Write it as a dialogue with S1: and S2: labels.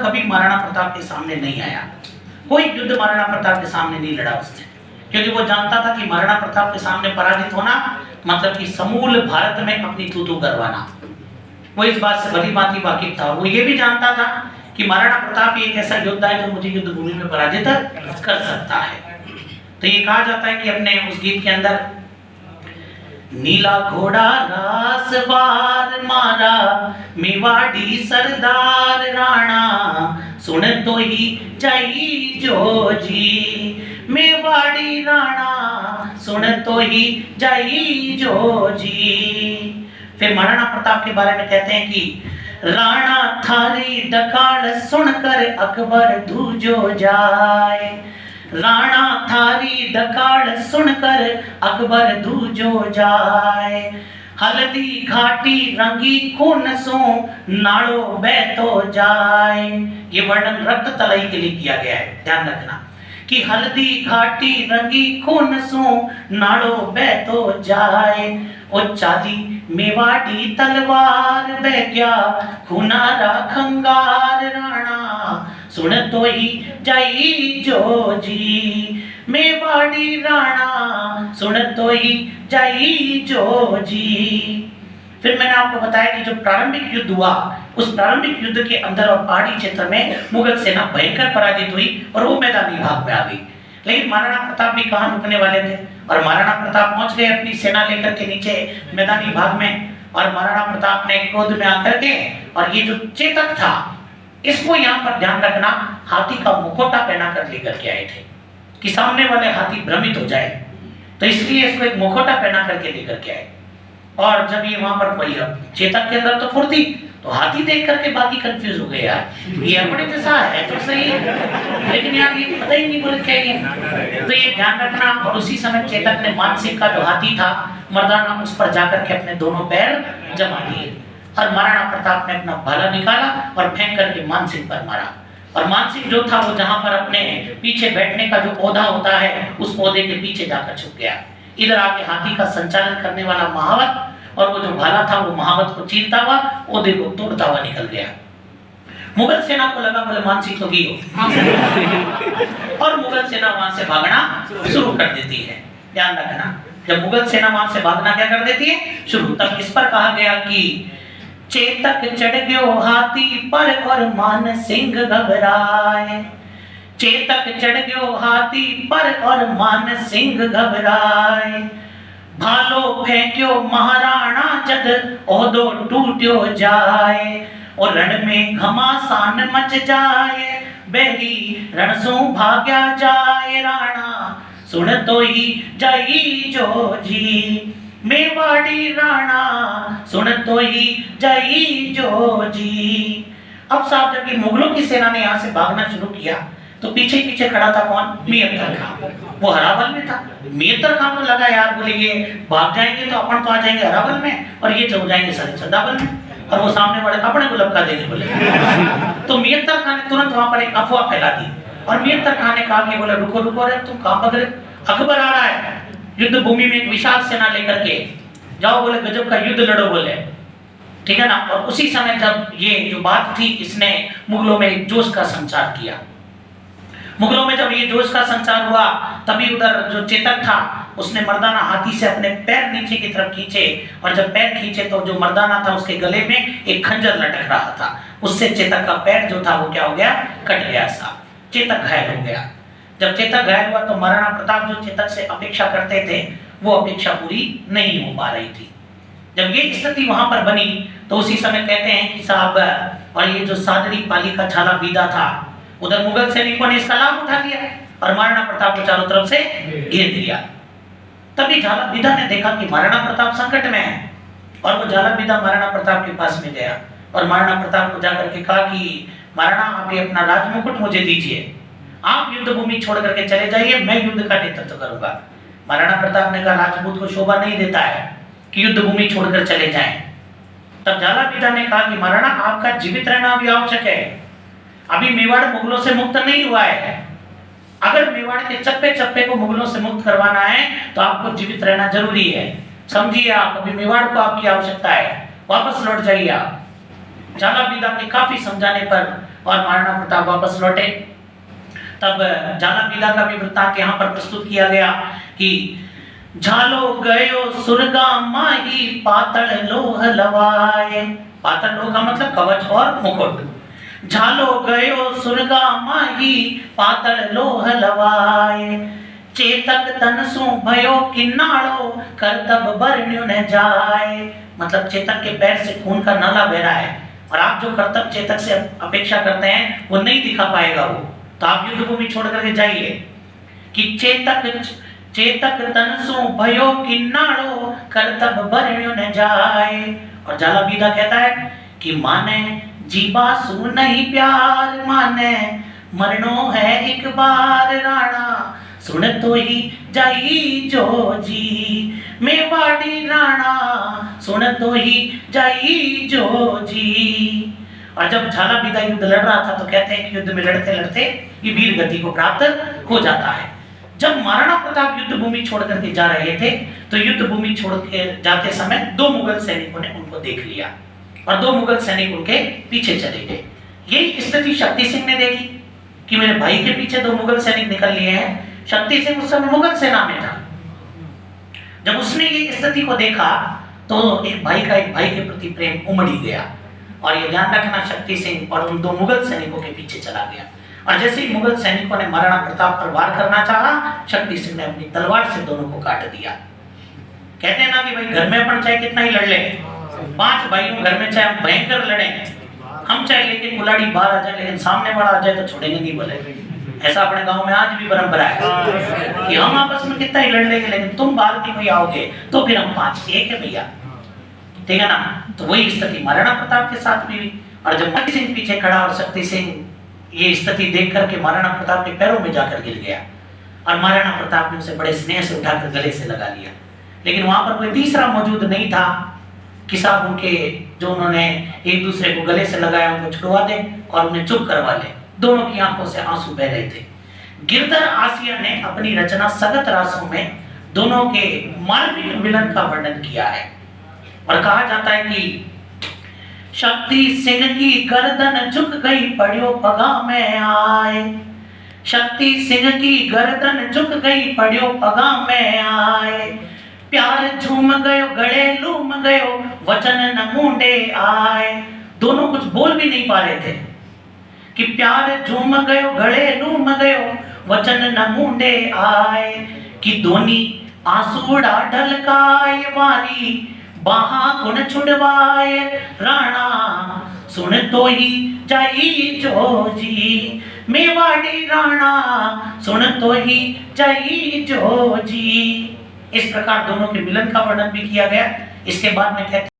S1: कभी महाराणा प्रताप के सामने नहीं आया। कोई युद्ध महाराणा प्रताप के सामने नहीं लड़ा उसने, क्योंकि वो जानता था कि महाराणा प्रताप के सामने पराजित होना मतलब कि समूल भारत में अपनी तू करवाना। वो इस बात से भली भांति वाकिफ था। वो ये भी जानता था कि महाराणा प्रताप एक ऐसा योद्धा है जो मुझे युद्ध भूमि में पराजित कर सकता है। तो ये कहा जाता है कि अपने उस गीत के अंदर, नीला घोड़ा रास बार मारा मेवाड़ी सरदार राणा, सुन तो ही जाई जो जी, मेवाड़ी राणा सुन तो ही जाई जो जी। फिर महाराणा प्रताप के बारे में कहते हैं कि राणा थारी डकाल सुनकर अकबर धूजो जाए, राणा थारी डकाल सुनकर अकबर धूजो जाए, हल्दी घाटी रंगी खून सो नाड़ो बहतो जाए। ये वर्णन रक्त तलाई के लिए किया गया है, ध्यान रखना कि हल्दी घाटी रंगी खून सो नाड़ो बहतो जाए, और चाली मेवाड़ी तलवार बह गया खुनारा खंगार राणा, सुन तो ही जाई जो जी, मेवाड़ी राणा सुन तो ही जाई जो जी। फिर मैंने आपको बताया कि जो प्रारंभिक युद्ध हुआ, उस प्रारंभिक युद्ध के अंदर और पहाड़ी क्षेत्र में मुगल सेना भयंकर पराजित हुई और वो मैदानी भाग में आ गई। लेकिन महाराणा प्रताप भी कहां रुकने वाले थे, और महाराणा प्रताप पहुंच गए अपनी सेना लेकर के नीचे मैदानी भाग में। और महाराणा प्रताप ने क्रोध में आकर के, और ये जो चेतक था इसको यहाँ पर ध्यान रखना, हाथी का मुखौटा पहना कर लेकर के आए थे कि सामने वाले हाथी भ्रमित हो जाए, तो इसलिए इसको एक मुखौटा पहना करके लेकर के आए। और जब ये वहां पर चेतक के अंदर तो फुर्ती, तो हाथी देख करके बाकी कंफ्यूज हो गए, यार ये अपने जैसा है तो सही, लेकिन यार ये पता ही नहीं बोले क्या ये। तो ये ध्यान रखना। और उसी समय चेतक ने मानसिंह का जो हाथी था मर्दाना, उस पर जाकर के अपने दोनों पैर जमा दिए, और महाराणा प्रताप ने अपना भाला निकाला और फेंक करके मानसिंह पर मारा। और मानसिंह जो था वो जहां पर अपने पीछे बैठने का जो पौधा होता है उस पौधे के पीछे जाकर छुप गया। इधर आके हाथी का संचालन करने वाला महावत, और वो जो भाला था वो महावत को चीरता हुआ पौधे को तोड़ता हुआ निकल गया। मुगल सेना को लगा बोले मानसिंह तो गई हो, और मुगल सेना वहां से भागना शुरू कर देती है। ध्यान रखना, जब मुगल सेना वहां से भागना क्या कर देती है शुरू, तब इस पर कहा गया कि चेतक चढ़ गयो हाथी पर और मानसिंह घबराए, चेतक चढ़ गयो हाथी पर और मानसिंह घबराए, भालो फेंक्यो महाराणा जद ओहदो टूट्यो जाए, और रण में घमासान मच जाए, बेरी रण सो भाग्या जाए राणा, सुन तो ही जाई जो जी, मेवाड़ी राणा सुन तो ही जाई जो जी। अब साहब जब मुगलों की सेना ने यहाँ से भागना शुरू किया तो पीछे पीछे खड़ा था कौन, मियत्तर खां। वो हरावल में था। मियत्तर खां को लगा यार बोले ये भाग जाएंगे तो अपन तो आ जाएंगे हरावल में, और ये चल जाएंगे सदावल में, और वो सामने वाले अपने को लपका देंगे बोले। तो मियत्तर खां ने तुरंत वहां पर एक अफवाह फैला दी, और मियत्तर खां ने कहा कि बोले रुको रुको रे, तुम कहां भाग रहे, अकबर आ रहा है युद्ध भूमि में एक विशाल सेना लेकर के, जाओ बोले गजब का युद्ध लड़ो बोले, ठीक है ना। और उसी समय जब ये जो बात थी इसने मुगलों में एक जोश का संचार किया। मुगलों में जब ये जोश का संचार हुआ तभी उधर जो चेतक था उसने मर्दाना हाथी से अपने पैर नीचे की तरफ खींचे, और जब पैर खींचे तो जो मर्दाना था उसके गले में एक खंजर लटक रहा था, उससे चेतक का पैर जो था वो क्या हो गया, कट गया सा, चेतक घायल हो गया। जब चेतक घायल हुआ तो महाराणा प्रताप जो चेतक से अपेक्षा करते थे वो अपेक्षा पूरी नहीं हो पा रही थी। जब ये स्थिति वहां पर बनी तो उसी समय कहते हैं कि साहब, और ये जो सादरी पाली का झाला बीदा था, उधर मुगल सैनिकों ने इसका लाभ उठा लिया और महाराणा प्रताप को चारों तरफ से घेर दिया। तभी झाला बीदा ने देखा कि महाराणा प्रताप संकट में है, और वो झाला बीदा महाराणा प्रताप के पास में गया और महाराणा प्रताप को जाकर के कहा कि महाराणा आप ये अपना राजमुकुट मुझे दीजिए, आप युद्ध भूमि छोड़ करके चले जाइए, मैं युद्ध का नेतृत्व करूंगा। महाराणा प्रताप ने कहा राजपूत को शोभा नहीं देता है कि युद्ध भूमि छोड़कर चले जाएं। तब झाला बीदा ने कहा कि महाराणा आपका जीवित रहना भी आवश्यक है, अभी मेवाड़ मुगलों से मुक्त नहीं हुआ है, अगर मेवाड़ के चप्पे चप्पे को मुगलों से मुक्त करवाना है तो आपको जीवित रहना जरूरी है, समझिए आप, अभी मेवाड़ को आपकी आवश्यकता है, वापस लौट जाइए आप। झाला बीदा के काफी समझाने पर और महाराणा प्रताप वापस लौटे। तब झाला बीदा का भी वृत्तांत यहाँ पर प्रस्तुत किया गया कि झालो गयो सुरगा माही पातल लोह लवाए। पातल लोह का मतलब कवच और मुकुट। झालो गयो सुरगा माही पातल लोह लवाए। चेतक तन सु भयो किन्नाड़ो करतब बरण्यु न जाए। मतलब चेतक के पैर से खून का नाला बह रहा है और आप जो कर्तव्य चेतक से अपेक्षा करते हैं वो नहीं दिखा पाएगा वो, तो आप युद्ध भूमि छोड़ करके जाइए। कि चेतक तनसु भयो किन्नाड़ो करतब बरण्यु न जाए। और झाला बीदा कहता है कि माने जीवा सु नहीं प्यार, माने मरनो है एक बार राणा, सुन तो ही जाई जो जी। मेवाड़ी राणा सुन तो ही जाई जो जी। और जब झाला बीदा युद्ध लड़ रहा था तो कहते हैं कि युद्ध में लड़ते लड़ते ये वीर गति को प्राप्त हो जाता है। जब महाराणा प्रताप युद्ध भूमि छोड़ करके जा रहे थे तो युद्ध भूमि छोड़ के जाते समय दो मुगल सैनिकों ने उनको देख लिया और दो मुगल सैनिक उनके पीछे चले गए। यही स्थिति शक्ति सिंह ने देखी कि मेरे भाई के पीछे दो मुगल सैनिक निकल लिए हैं। शक्ति सिंह उस समय मुगल सेना में था। जब उसने ये स्थिति को देखा तो एक भाई के प्रति प्रेम उमड़ी गया और ये ध्यान रखना, शक्ति सिंह और उन दो मुगल सैनिकों के पीछे चला गया। और जैसे ही मुगल सैनिकों ने महाराणा प्रताप पर वार करना चाहा, शक्ति सिंह ने अपनी तलवार से दोनों को काट दिया। कहते हैं ना कि भाई घर में अपन चाहे कितना ही लड़ ले, 5 भाइयों घर में चाहे हम भयंकर लड़े, हम चाहे लेके कुलाड़ी बाहर आ जाए लेकिन सामने वाला आ जाए तो छोड़ेंगे नहीं बोले। ऐसा अपने गांव में आज भी परंपरा है कि हम आपस में कितना ही लड़ लेंगे लेकिन तुम बाहर की कोई आओगे तो फिर हम 5 एक है भैया, ठीक है ना। तो वही स्थिति महाराणा प्रताप के साथ भी हुई। और जब शक्ति सिंह पीछे खड़ा और शक्ति सिंह ये स्थिति देख करके महाराणा प्रताप के पैरों में जाकर गिर गया और महाराणा प्रताप ने उसे बड़े स्नेह से उठाकर गले से लगा लिया। लेकिन वहां पर कोई तीसरा मौजूद नहीं था कि साहब उनके जो उन्होंने एक दूसरे को गले से लगाया उनको छुड़वा दे और उन्हें चुप करवा ले। दोनों की आंखों से आंसू बह रहे थे। गिरधर आसिया ने अपनी रचना सगत रासों में दोनों के मार्मिक मिलन का वर्णन किया है और कहा जाता है कि शक्ति सिंह की गर्दन झुक गई पड़ियो पगा में आए। शक्ति सिंह की गर्दन झुक गई पड़ियो पगा में आए। प्यार झूम गयो गड़े लूम गयो वचन न मुंडे आए। दोनों कुछ बोल भी नहीं पा रहे थे कि प्यार झूम गयो गड़े लूम गयो वचन न मुंडे आए। कि दोनी आंसूड़ा ढलकाए वारी बाहा गुण छुड़वाए। राणा सुन तो ही जाई जो जी। मेवाड़ी राणा सुन तो ही जाई जो जी। इस प्रकार दोनों के मिलन का वर्णन भी किया गया। इसके बाद में कहते